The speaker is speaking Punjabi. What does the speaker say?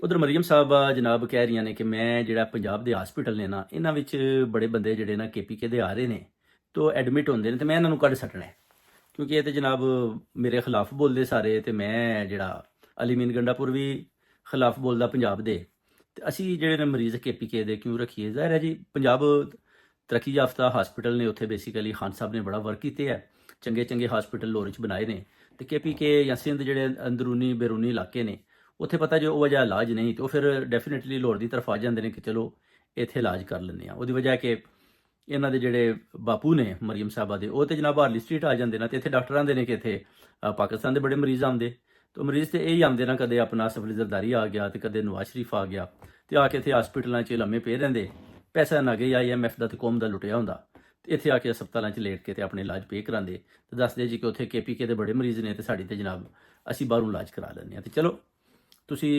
ਉਧਰ ਮਰੀਮ ਸਾਹਿਬਾ ਜਨਾਬ ਕਹਿ ਰਹੀਆਂ ਨੇ ਕਿ ਮੈਂ ਜਿਹੜਾ ਪੰਜਾਬ ਦੇ ਹਸਪੀਟਲ ਨੇ ਨਾ, ਇਹਨਾਂ ਵਿੱਚ ਬੜੇ ਬੰਦੇ ਜਿਹੜੇ ਨਾ KPK ਦੇ ਆ ਰਹੇ ਨੇ, ਤੋ ਐਡਮਿਟ ਹੁੰਦੇ ਨੇ ਤੇ ਮੈਂ ਇਹਨਾਂ ਨੂੰ ਕੱਢ ਸਕਣਾ ਹੈ। ਕਿਉਂਕਿ ਇਹ ਤੇ ਜਨਾਬ ਮੇਰੇ ਖਿਲਾਫ ਬੋਲਦੇ ਸਾਰੇ, ਤੇ ਮੈਂ ਜਿਹੜਾ ਅਲੀ ਮੀਨ ਗੰਡਾਪੁਰ ਵੀ ਖਿਲਾਫ ਬੋਲਦਾ ਪੰਜਾਬ ਦੇ। ਤੇ ਅਸੀਂ ਜਿਹੜੇ ਨੇ ਮਰੀਜ਼ KPK ਦੇ ਕਿਉਂ ਰੱਖੀਏ? ਜ਼ਾਹਿਰ ਹੈ ਜੀ, ਪੰਜਾਬ ਤਰੱਕੀ ਯਾਫਤਾ ਹਸਪੀਟਲ ਨੇ, ਉੱਥੇ ਬੇਸਿਕਲੀ ਖਾਨ ਸਾਹਿਬ ਨੇ ਬੜਾ ਵਰਕ ਕੀਤੇ ਹੈ, ਚੰਗੇ ਚੰਗੇ ਹਸਪੀਟਲ ਲਾਹੌਰ 'ਚ ਬਣਾਏ ਨੇ। ਤੇ KPK ਜਾਂ ਸਿੰਧ ਜਿਹੜੇ ਅੰਦਰੂਨੀ ਬੈਰੂਨੀ ਇਲਾਕੇ ਨੇ, ਉੱਥੇ ਪਤਾ ਜੇ ਉਹ ਵਜ੍ਹਾ ਇਲਾਜ ਨਹੀਂ, ਤੇ ਉਹ ਫਿਰ ਡੈਫੀਨੇਟਲੀ ਲਾਹੌਰ ਦੀ ਤਰਫ ਆ ਜਾਂਦੇ ਨੇ ਕਿ ਚਲੋ ਇੱਥੇ ਇਲਾਜ ਕਰ ਲੈਂਦੇ ਆ। ਉਹਦੀ ਵਜ੍ਹਾ ਕਿ ਇਹਨਾਂ ਦੇ ਜਿਹੜੇ ਬਾਪੂ ਨੇ ਮਰੀਮ ਸਾਹਿਬਾ ਦੇ, ਉਹ ਤੇ ਜਨਾਬ ਹਾਰਲੀ ਸਟਰੀਟ ਆ ਜਾਂਦੇ ਨੇ, ਤੇ ਇੱਥੇ ਡਾਕਟਰ ਆਂਦੇ ਨੇ ਕਿ ਇੱਥੇ ਪਾਕਿਸਤਾਨ ਦੇ ਬੜੇ ਮਰੀਜ਼ ਆਉਂਦੇ। तो मरीज़ तो यही आते ना, कदे अपना सफली जरदारी आ गया, तो कदे नवाज शरीफ आ गया, तो आके इतने हस्पिटलों च लम्मे पे रेंदे, पैसा ना गए IMF का तो कौम का लुटिया होंदा, तो इत्थे आके हस्पतालों च लेट के तो अपने इलाज पे करांदे, तो दसदे जी कि उत्थे KPK के बड़े मरीज़ ने, तो साड़ी ते जनाब असी बाहरों इलाज करा लैंदे। तो चलो तुसी